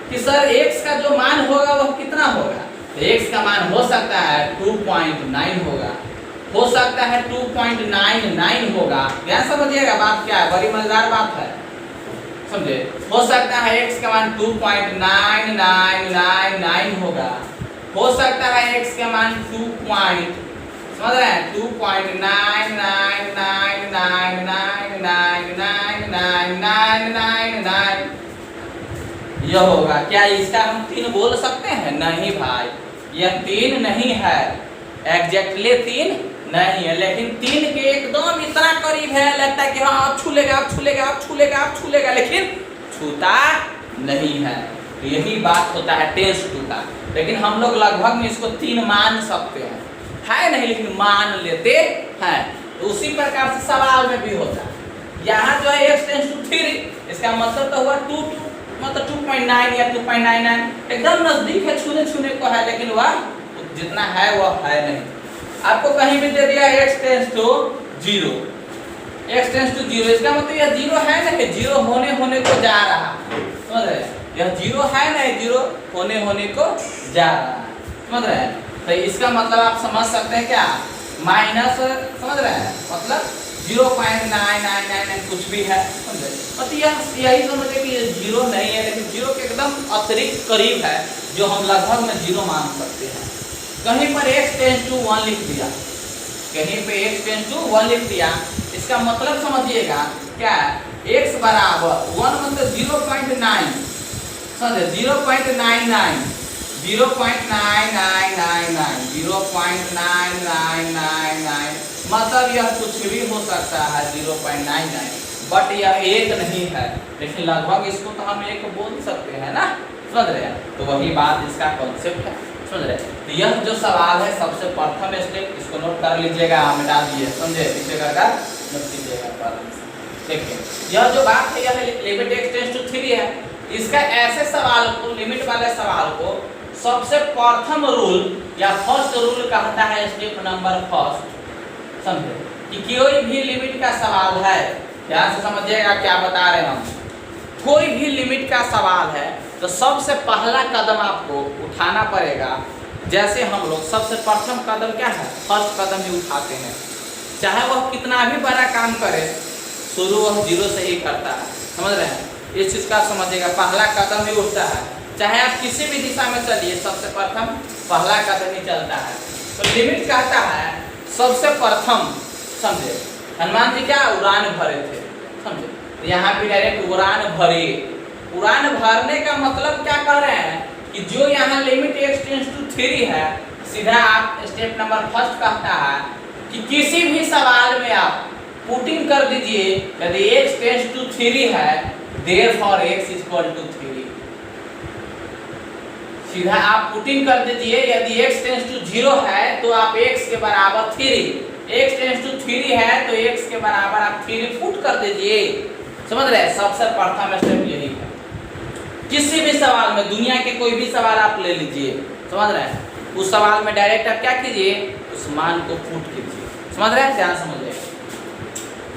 कि सर x का जो मान होगा वह कितना होगा। तो x का मान हो सकता है 2.9 होगा, हो सकता है 2.99 होगा। ध्यान समझिएगा बात क्या है, बड़ी मजेदार बात है, समझे। हो सकता है x का मान 2.9999 होगा, हो सकता है x का मान समझ रहे हैं 2.9999999999 यह होगा। क्या इसका हम 3 बोल सकते हैं? नहीं भाई, यह 3 नहीं है, एग्जैक्टली 3 नहीं है, लेकिन 3 के एकदम इतना करीब है, लगता है कि हाँ आप छू लेगा, आप छू लेगा, आप छू लेगा, आप छू लेगा, लेकिन छूता नहीं है। तो यही बात होता है टेंस टू का। लेकिन हम लोग लगभग में इसको 3 मान सकते हैं, है नहीं, लेकिन मान लेते हैं। तो उसी प्रकार से सवाल में भी होता है। यहाँ जो है x टेंस टू 3, इसका मतलब तो हुआ 2 मतलब 2.9 या 2.99, एकदम नजदीक है, छूने को है, लेकिन वह जितना है वह है नहीं। आपको कहीं भी दे दिया x tends to 0, x tends to 0, इसका मतलब यह 0 है नहीं, 0 होने को जा रहा है, समझ रहे हैं। यह 0 है नहीं, 0 होने को जा रहा है, समझ रहे हैं। तो इसका मतलब आप समझ सकते हैं क्या, माइनस, समझ रहे हैं, मतलब 0.9999 कुछ भी है, समझे। मतलब यही समझे कि ये 0 नहीं है, लेकिन 0 के एकदम अतिरिक्त करीब है, जो हम लगभग में 0 मान सकते हैं। कहीं पर x टेंस टू 1 लिख दिया, कहीं पे x टेंस टू 1 लिख दिया, इसका मतलब समझिएगा क्या, x बराबर 1 मतलब 0.9, समझे, 0.99 मतलब यह कुछ भी हो सकता है 0.99, बट यह 1 नहीं है, लेकिन लगभग इसको तो हम 1 बोल सकते हैं ना, समझ रहे हैं। तो वही बात इसका कॉन्सेप्ट है, समझ रहे हैं। तो यह जो सवाल है सबसे प्रथम स्टेप, इसको नोट कर लीजिएगा, मिटा दीजिए, समझे, पीछे कर नोट कीजिएगा। देखिए यह जो बात है, यह लिमिट x टेंस टू 3 है। इसका ऐसे सवाल को, लिमिट वाले सवाल को सबसे प्रथम रूल या फर्स्ट रूल कहता है, स्टेप नंबर फर्स्ट, समझे, कि कोई भी लिमिट का सवाल है, ध्यान से समझिएगा क्या बता रहे हैं हम। कोई भी लिमिट का सवाल है तो सबसे पहला कदम आपको उठाना पड़ेगा। जैसे हम लोग सबसे प्रथम कदम क्या है, फर्स्ट कदम ही उठाते हैं, चाहे वह कितना भी बड़ा काम करे, शुरू वह 0 से ही करता है, समझ रहे हैं। इस चीज का समझिएगा, पहला कदम ही उठता है, चाहे आप किसी भी दिशा में चलिए, सबसे प्रथम पहला कदम ही चलता है। तो लिमिट कहता है सबसे प्रथम, समझे। हनुमान जी क्या उड़ान भरे थे, समझे, तो यहाँ पे डायरेक्ट उड़ान भरे। उड़ान भरने का मतलब क्या कर रहे हैं कि जो यहाँ लिमिट x टेंस टू 3 है, सीधा आप स्टेप नंबर फर्स्ट कहता है कि किसी भी सवाल में आप पुटिंग कर दीजिए, यदि x टेंड्स टू 3 है देयरफॉर x इक्वल टू 3। सीधा आप पुटिंग कर दीजिए, यदि x टेंड्स टू 0 है तो आप x के बराबर 3, x टेंड्स टू 3 है तो x के बराबर आप 3 पुट कर दीजिए। समझ रहे हैं? सबसे प्रथम स्टेप यही है। किसी भी सवाल में, दुनिया के कोई भी सवाल आप ले लीजिए, समझ रहे हैं, उस सवाल में डायरेक्ट आप क्या कीजिए, उस मान को पुट कीजिए। समझ रहे हैं? ध्यान समझिए,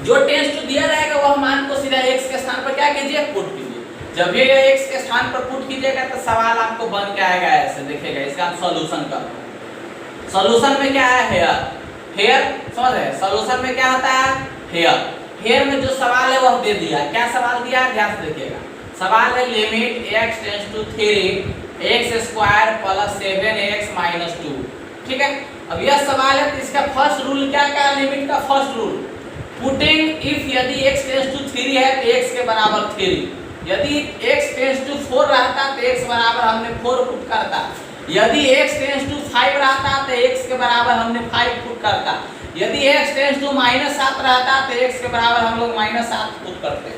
जो टेंस टू दिया जाएगा वह मान को सीधा x के स्थान पर क्या कीजिए, पुट कीजिए। जब भी x के स्थान पर पुट कीजिएगा तो सवाल आपको बन के आएगा ऐसे, देखिएगा। इसका हम सॉल्यूशन करते हैं। सॉल्यूशन में क्या है, हेयर। समझ रहे हैं? सॉल्यूशन में क्या होता है, हेयर। हेयर में जो सवाल है वह दे दिया। क्या सवाल दिया है, ध्यान से देखिएगा। सवाल है limit x tends to 3 x square plus 7x minus 2। ठीक है, अब यह सवाल है तो इसका फर्स्ट रूल क्या क्या, लिमिट का फर्स्ट रूल पुटिंग इफ यदि x टेंड्स टू 3 है तो x के बराबर 3, यदि x टेंड्स टू 4 रहता तो x बराबर हमने 4 पुट करता, यदि x टेंड्स टू 5 रहता तो x के बराबर हमने 5 पुट करता, यदि x टेंड्स टू -7 रहता तो x के बराबर हम लोग -7 पुट करते।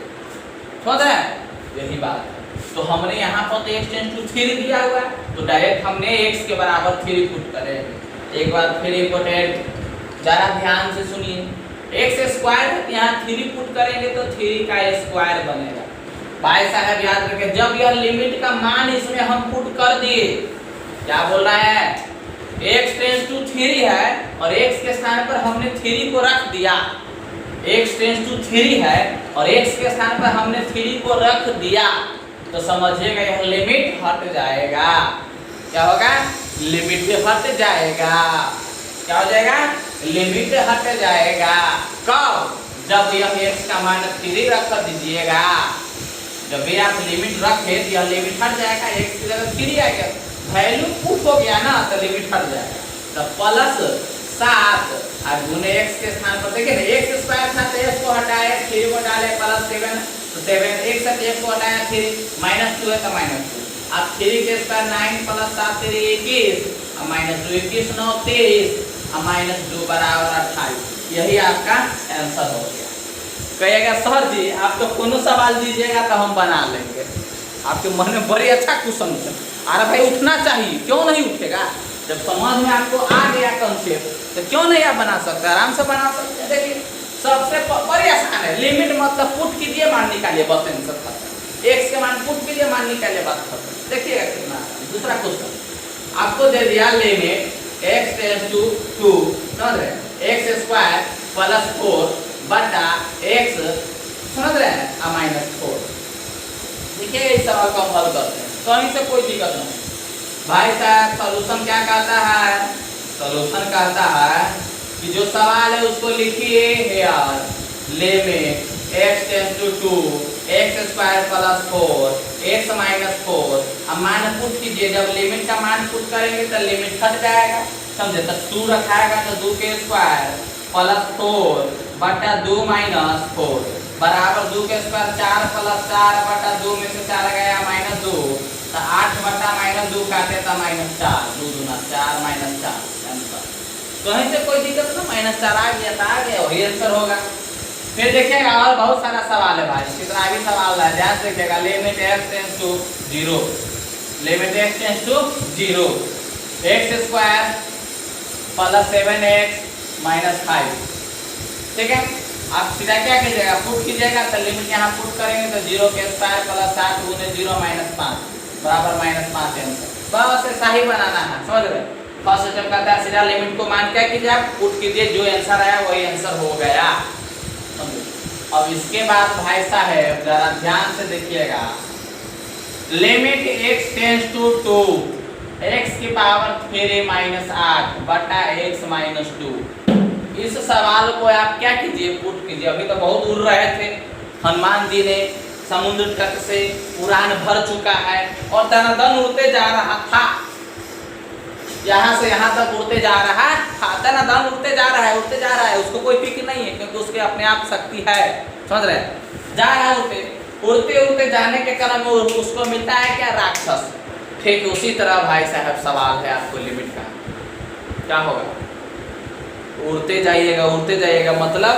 समझ रहे हैं? यही बात है। तो हमने यहाँ पर तो x टेंड्स टू 3 दिया हुआ है तो डायरेक्ट हमने x के बराबर 3 पुट करेंगे। एक बार फिर इम्पोर्टेंट, जरा ध्यान से सुनिए, x स्क्वायर यहाँ 3 पुट करेंगे तो 3 का स्क्वायर बनेगा। भाई साहब याद रखें, जब यह लिमिट का मान इसमें हम पुट कर दिए, क्या बोल रहा है, x टेंड्स टू 3 है और x के स्थान पर हमने 3 को रख दिया। x टेंड्स टू 3 है और x के स्थान पर हमने 3 को रख दिया तो समझिएगा यह लिमिट हट जाएगा। क्या होगा, लिमिट हट जाएगा। क्या हो जाएगा, लिमिट हट जाएगा। कब, जब यह x का मान 3 रख दीजिएगा। जब भी आप लिमिट रखे तो यह लिमिट हट जाएगा, x की जगह 3 आएगा, वैल्यू पुट हो गया ना तो लिमिट हट जाएगा। तो प्लस 7 और गुने x के स्थान पर देखिए ना, x स्क्वायर था तो x को हटाए, 3 को डाले, प्लस 7 तो 7 एक साथ x को हटाया 3, -2 है तो -2। अब 3 के स्क्वायर 9 प्लस 7 3 21 और -2 21 9 23 और -2 बराबर 28। यही आपका आंसर हो गया। कहिएगा सर जी आप तो कोनो सवाल दीजिएगा तो हम बना लेंगे। आपके मन में बड़ी अच्छा क्वेश्चन है। अरे भाई उठना चाहिए, क्यों नहीं उठेगा? जब समझ में आपको आ गया कंसेप्ट तो क्यों नहीं आप बना सकते, आराम से बना सकते हैं। देखिए सबसे बड़ी आसान है, लिमिट मतलब पुट कीजिए, मान निकालिए, बस आंसर खत्म। x के मान पुट कीजिए, मान निकालिए, बात खत्म। देखिएगा कितना आसान। दूसरा क्वेश्चन आपको दे दिया लिमिट x टेंड्स टू 2, समझ रहे हैं, x स्क्वायर प्लस 4 बटा x, समझ रहे हैं, -4। देखिए इस सवाल को हम हल करते हैं, कहीं से कोई दिक्कत नहीं। भाई साहब सॉल्यूशन क्या कहता है, सॉल्यूशन कहता है कि जो सवाल है उसको लिखिए here limit x tends to 2 x square plus 4 x minus 4। अब मान पुट कीजिए, जब लिमिट का मान पुट करेंगे तो लिमिट हट जाएगा, समझे। तो 2 रखाएगा तो 2 के स्क्वायर प्लस 4 बटा 2 माइनस 4 बराबर 2 के स्क्वायर 4 प्लस 4 बटा 2 में से 4 गया -2 तो 8 बटा -2 काटे तो -4, 2 दूना 4 -4 आंसर। कहीं से कोई दिक्कत ना, -4 आ गया तो आ गया, वही आंसर होगा। फिर देखिएगा और बहुत सारा सवाल है भाई, कितना भी सवाल है, ध्यान से देखिएगा। Limit x tends to 0, limit x tends to 0 x square plus 7x -5। ठीक है, आप सीधा क्या कीजिएगा, पुट कीजिएगा तो लिमिट यहाँ पुट करेंगे तो 0 के स्क्वायर प्लस 7 गुने 0 -5 बराबर -5 आंसर। बस ऐसा ही बनाना है, समझ रहे। फर्स्ट स्टेप कहता है सीधा लिमिट को मान क्या कीजिए, आप पुट कीजिए, जो आंसर आया वही आंसर हो गया। अब इसके बाद भाई साहब जरा ध्यान से देखिएगा, limit x tends to 2 x की पावर 3 -8 बटा x -2। इस सवाल को आप क्या कीजिए, पुट कीजिए। अभी तो बहुत उड़ रहे थे, हनुमान जी ने समुद्र तट से उड़ान भर चुका है और दनादन उड़ते जा रहा था, यहाँ से यहाँ तक उड़ते जा रहा था, दनादन उड़ते जा रहा है, उड़ते जा रहा है, उसको कोई फिक्र नहीं है क्योंकि उसके अपने आप शक्ति है, समझ रहे हैं। जा रहा है उड़ते उड़ते जाने के क्रम में उसको मिलता है क्या, राक्षस। ठीक उसी तरह भाई साहब सवाल है आपको लिमिट का। क्या होगा? उड़ते जाइएगा, मतलब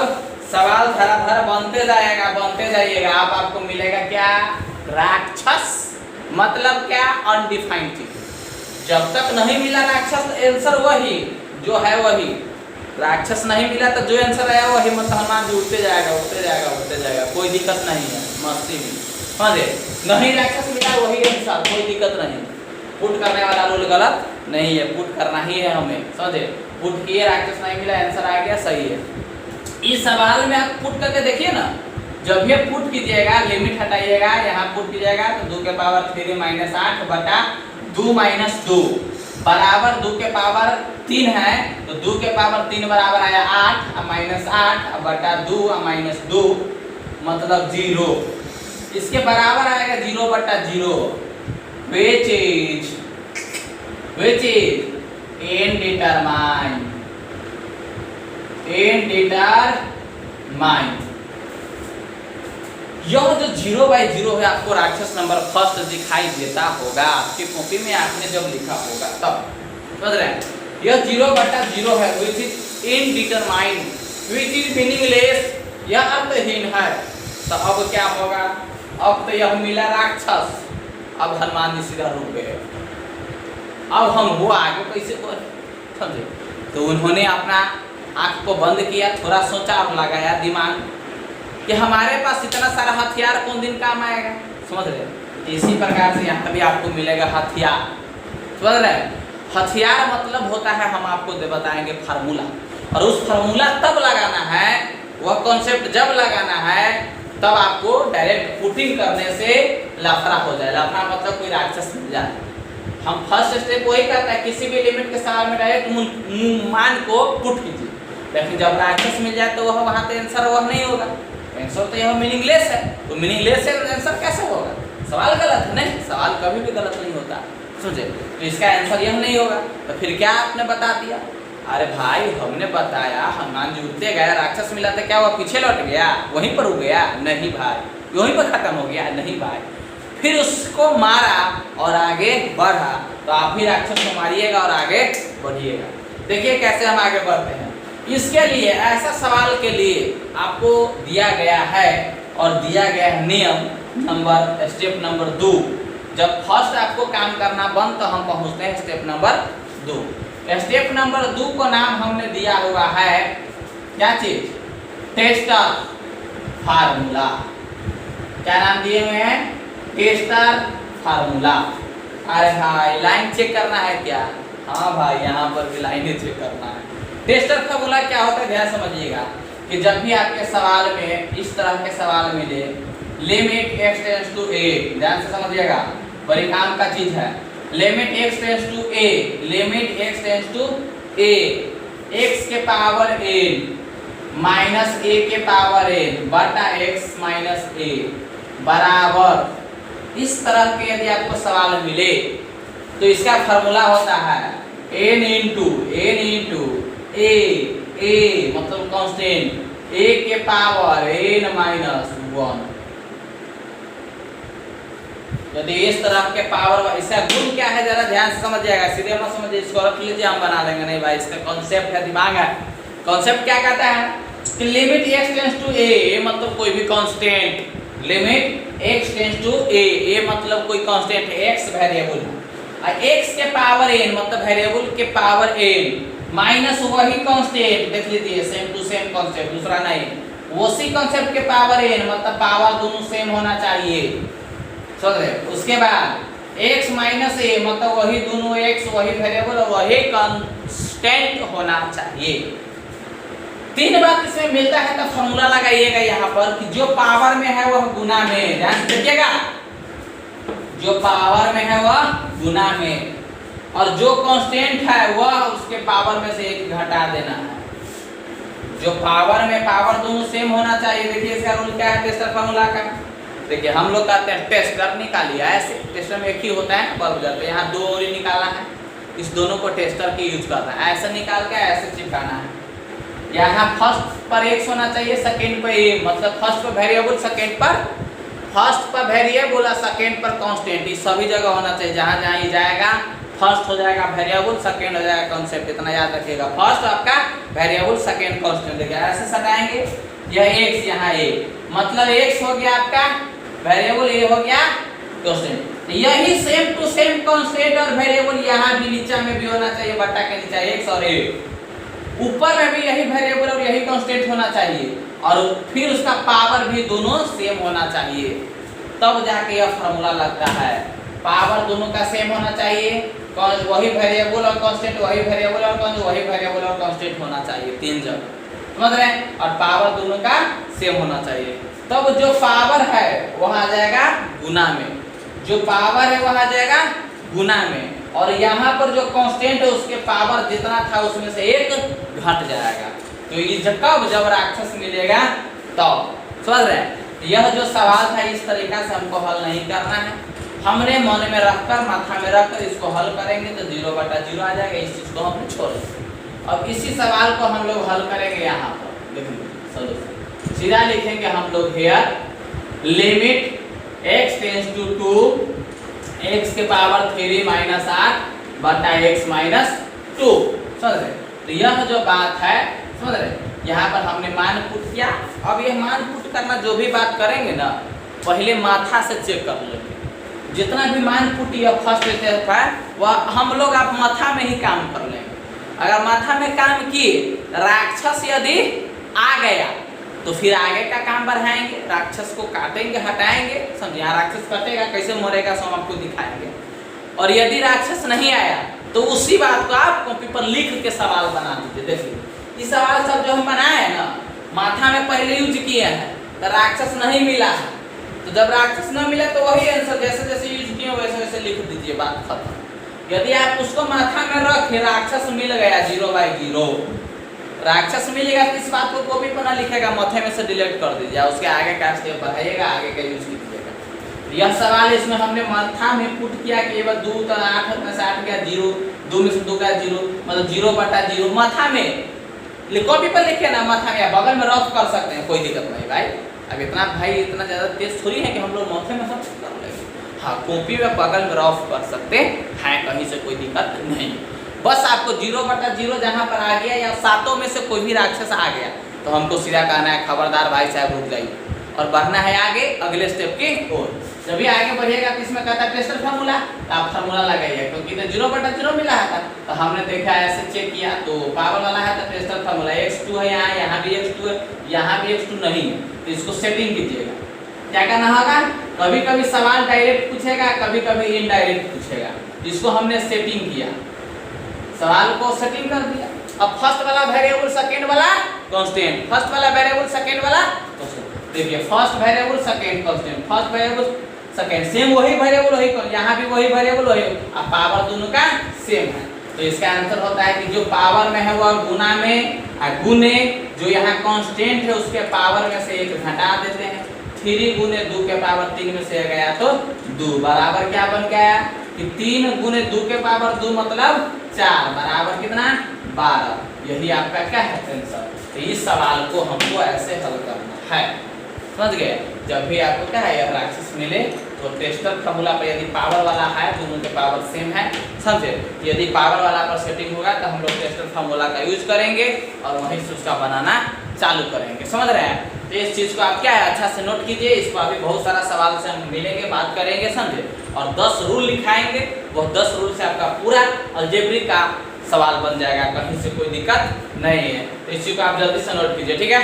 सवाल धराधर बनते जाइएगा। आप आपको मिलेगा क्या? राक्षस, मतलब क्या? अनडिफाइंड चीज। जब तक नहीं मिला राक्षस, आंसर वही जो है वही। राक्षस नहीं मिला तो जो आंसर आया वही, मतलब हनुमान जी उड़ते जाएगा, कोई दिक्कत नहीं है, मस्ती में समझे। नहीं राक्षस मिला वही आंसर, कोई दिक्कत नहीं। पुट करने वाला रूल गलत नहीं है, पुट करना ही है हमें, समझे। पुट किए, राक्षस नहीं मिला, आंसर आ गया, सही है। इस सवाल में आप पुट करके देखिए ना, जब भी पुट कीजिएगा, लिमिट हटाइएगा, यहाँ पुट कीजिएगा तो 2 के पावर 3 माइनस 8 बटा 2 माइनस 2 बराबर 2 के पावर 3 है, तो 2 के पावर 3 बराबर आया 8 माइनस 8 बटा 2 माइनस 2 मतलब 0। इसके बराबर आएगा 0 बटा 0, which is n determine यह जो 0/0 है आपको राक्षस नंबर फर्स्ट दिखाई देता होगा आपकी कॉपी में, आपने जब लिखा होगा तब, समझ रहे हैं। यह 0/0 है, which is indeterminate, which is meaningless, यह अर्थहीन है। तो अब क्या होगा? अब तो यह मिला राक्षस, अब हनुमान जी सीधा रुक गए। अब हम वो आगे कैसे बोले, समझे। तो उन्होंने अपना आंख को बंद किया, थोड़ा सोचा और लगाया दिमाग कि हमारे पास इतना सारा हथियार कौन दिन काम आएगा, समझ रहे। इसी प्रकार से यहाँ भी आपको मिलेगा हथियार, समझ रहे। हथियार मतलब होता है, हम आपको बताएंगे फार्मूला, और उस फार्मूला तब लगाना है, वह कॉन्सेप्ट जब लगाना है तब आपको डायरेक्ट पुटिंग करने से लफड़ा हो जाए। लफड़ा मतलब कोई राक्षस मिल जाए। हम फर्स्ट स्टेप वही करता है, किसी भी लिमिट के सवाल में डायरेक्ट मान को पुट कीजिए, लेकिन जब राक्षस मिल जाए तो वह वहाँ पे आंसर वह नहीं होगा, आंसर तो यह मीनिंगलेस है। तो मीनिंगलेस है आंसर कैसे होगा? सवाल गलत है। नहीं, सवाल कभी भी गलत नहीं होता, समझे। तो इसका आंसर यह नहीं होगा। तो फिर क्या आपने बता दिया? अरे भाई हमने बताया हनुमान जी उड़ते गए, राक्षस मिला था, क्या वह पीछे लौट गया, वहीं पर उड़ गया? नहीं भाई, वहीं पर खत्म हो गया? नहीं भाई, फिर उसको मारा और आगे बढ़ा। तो आप भी राक्षस को मारिएगा और आगे बढ़िएगा। देखिए कैसे हम आगे बढ़ते हैं। इसके लिए, ऐसा सवाल के लिए आपको दिया गया है और दिया गया है नियम नंबर स्टेप नंबर 2। जब फर्स्ट आपको काम करना बंद, तो हम पहुंचते हैं स्टेप नंबर 2। स्टेप नंबर 2 को नाम हमने दिया हुआ है क्या चीज? Tester formula. क्या नाम दिए हुए हैं? Tester formula. अरे भाई लाइन चेक करना है क्या? हाँ भाई, यहाँ पर भी लाइन चेक करना है। टेस्टर फार्मूला क्या होता है, ध्यान समझिएगा कि जब भी आपके सवाल में इस तरह के सवाल मिले, limit x tends to a, ध्यान से समझिएगा, बड़ी काम का चीज है। Limit x tends to a, limit x tends to a, x के पावर n माइनस a के पावर n बटा x माइनस a बराबर, इस तरह के यदि आपको सवाल मिले तो इसका फार्मूला होता है n इंटू a मतलब कांस्टेंट, a के पावर n माइनस 1। यदि इस तरह के पावर, इसका गुण क्या है जरा ध्यान से समझ जाएगा, सीधे मत समझिए, इसको रख लीजिए, हम बना देंगे। नहीं भाई, इसका कॉन्सेप्ट है, दिमाग है। कॉन्सेप्ट क्या कहता है कि limit x tends to a मतलब कोई भी constant, limit x tends to a मतलब कोई कांस्टेंट है, x वेरिएबल है, और x के पावर n मतलब वेरिएबल के पावर n माइनस वही कांस्टेंट, देख लीजिए सेम टू सेम कांसेप्ट, दूसरा नहीं, उसी कांसेप्ट के पावर n मतलब पावर दोनों सेम होना चाहिए, समझ रहे। उसके बाद x माइनस a मतलब वही दोनों x वही वेरिएबल और वही कांस्टेंट होना चाहिए। तीन बात इसमें मिलता है, तो फॉर्मूला लगाइएगा यहाँ पर कि जो पावर में है वह गुना में, ध्यान से देखिएगा, जो पावर में है वह गुना में, और जो कांस्टेंट है वह उसके पावर में से एक घटा देना है। जो पावर में पावर दोनों सेम होना चाहिए। देखिए इसका रूल क्या है टेस्टर फार्मूला का। देखिए हम लोग कहते हैं टेस्टर निकालिए, ऐसे टेस्टर में एक ही होता है, बल्ब जाते हैं, यहाँ दो और ही निकालना है, इस दोनों को टेस्टर की यूज करना है, ऐसे निकाल के ऐसे चिपकाना है। यहाँ फर्स्ट पर x होना चाहिए, सेकेंड पर a, मतलब फर्स्ट पर वेरिएबल, सेकेंड पर फर्स्ट पर वेरिएबल और सेकेंड पर कांस्टेंट, ये सभी जगह होना चाहिए। जहाँ जहाँ ये जाएगा फर्स्ट हो जाएगा वेरिएबल, सेकंड हो जाएगा कांस्टेंट, इतना याद रखिएगा। फर्स्ट आपका वेरिएबल, सेकंड कांस्टेंट देखिए ऐसे सटाएंगे, यह x यहाँ a, मतलब x हो गया आपका वेरिएबल, a हो गया कांस्टेंट। यही सेम टू सेम कांस्टेंट और वेरिएबल यहाँ भी नीचे में भी होना चाहिए, बट्टा के नीचे x और a, ऊपर में भी यही वेरिएबल और यही कांस्टेंट होना चाहिए, और फिर उसका पावर भी दोनों सेम होना चाहिए, तब जाके यह फार्मूला लगता है। पावर दोनों का सेम होना चाहिए, वही वेरिएबल और कांस्टेंट, वही वेरिएबल और कांस्टेंट, वही वेरिएबल और कांस्टेंट होना चाहिए, तीन जगह, समझ रहे हैं, और पावर दोनों का सेम होना चाहिए। तब जो पावर है वह आ जाएगा गुना में, जो पावर है वह आ जाएगा गुना में, और यहाँ पर जो कांस्टेंट है उसके पावर जितना था उसमें से एक घट जाएगा। तो ये जब राक्षस मिलेगा तब, समझ रहे हैं। यह जो सवाल था इस तरीका से हमको हल नहीं करना है, हमने मन में रखकर, माथा में रखकर इसको हल करेंगे तो 0/0 आ जाएगा, इस चीज को हमने छोड़ दिया। अब इसी सवाल को हम लोग हल करेंगे यहाँ पर, देखिए सॉल्यूशन सीधा लिखेंगे हम लोग, here limit x tends to 2 x के पावर 3 - 8 बटा x - 2, समझ रहे। तो यह जो बात है, समझ रहे, यहाँ पर हमने मान पुट किया। अब ये मान पुट करना जो भी बात करेंगे ना, पहले माथा से चेक कर लेंगे, जितना भी मान पुट या फर्स्ट स्टेप है वह हम लोग आप माथा में ही काम कर लेंगे। अगर माथा में काम किए, राक्षस यदि आ गया तो फिर आगे का काम बढ़ाएंगे, राक्षस को काटेंगे, हटाएंगे, समझे। यहाँ राक्षस कटेगा, कैसे मरेगा सो हम आपको दिखाएंगे। और यदि राक्षस नहीं आया तो उसी बात को आप कॉपी पर लिख के सवाल बना दीजिए। देखिए ये सवाल सब जो हम बनाए हैं ना, माथा में पहले यूज किए हैं, तो राक्षस नहीं मिला है, तो जब राक्षस न मिला तो वही आंसर जैसे जैसे यूज किए वैसे वैसे लिख दीजिए, बात खत्म। यदि आप उसको माथा में रखे, राक्षस मिल गया 0/0, राक्षस मिलेगा तो इस बात को कॉपी पर ना लिखेगा, माथे में से डिलीट कर दीजिए, उसके आगे का स्टेप बढ़ाइएगा, आगे का यूज कीजिएगा। यह सवाल इसमें हमने माथा में पुट किया कि 2 तो 8 में से 8 गया 0, 2 में से 2 गया 0, मतलब 0/0 माथा में कॉपी पर लिखे ना, माथा में या बगल में रफ कर सकते हैं, कोई दिक्कत नहीं भाई। अब इतना भाई इतना ज़्यादा तेज थोड़ी है कि हम लोग माथे में सब कर लेंगे। हाँ, कॉपी में बगल में रफ कर सकते हैं, कहीं से कोई दिक्कत नहीं। बस आपको 0/0 जहाँ पर आ गया या सातों में से कोई भी राक्षस आ गया तो हमको सीधा कहना है खबरदार भाई साहब रुक जाइए, और बढ़ना है आगे अगले स्टेप की ओर। जब भी आगे बढ़िएगा तो इसमें कहता है टेस्टर फार्मूला, तो आप फार्मूला लगाइए, क्योंकि 0/0 मिला था तो हमने देखा ऐसे चेक किया तो पावर वाला है तो टेस्टर फार्मूला x2 है, यहाँ भी x2 है, यहाँ भी x2 नहीं है, तो इसको सेटिंग कीजिएगा। क्या करना होगा, कभी कभी सवाल डायरेक्ट पूछेगा, कभी कभी इनडायरेक्ट पूछेगा, इसको हमने सेटिंग किया, सवाल को सेटिंग कर दिया। अब फर्स्ट वाला वेरिएबल, सेकंड वाला कांस्टेंट, फर्स्ट वाला वेरिएबल, सेकंड वाला कांस्टेंट। देखिए first variable, second constant, first variable second, same वही वेरिएबल वही, यहाँ भी वही वेरिएबल वही, अब पावर दोनों का सेम है, तो इसका आंसर होता है कि जो पावर में है वह गुना में, गुने जो यहाँ कांस्टेंट है उसके पावर में से एक घटा देते हैं, 3 × 2 के पावर 3 में से गया तो 2 बराबर क्या बन गया कि 3 × 2 के पावर 2 मतलब 4 बराबर कितना 12। यही आपका क्या है आंसर। तो इस सवाल को हमको ऐसे हल करना है, समझ गए। जब भी आपको क्या है यह राक्षस मिले तो टेस्टर फार्मूला पर यदि पावर वाला है दोनों के पावर सेम है, समझे, यदि पावर वाला पर सेटिंग होगा तो हम लोग टेस्टर फार्मूला का यूज करेंगे और वहीं से उसका बनाना चालू करेंगे, समझ रहे हैं। तो इस चीज़ को आप क्या है अच्छा से नोट कीजिए, इसको अभी बहुत सारा सवाल से हम मिलेंगे, बात करेंगे, समझे, और 10 रूल लिखाएंगे, वो 10 रूल से आपका पूरा अलजेब्रिक का सवाल बन जाएगा, कहीं से कोई दिक्कत नहीं है। तो इस चीज़ को आप जल्दी से नोट कीजिए, ठीक है।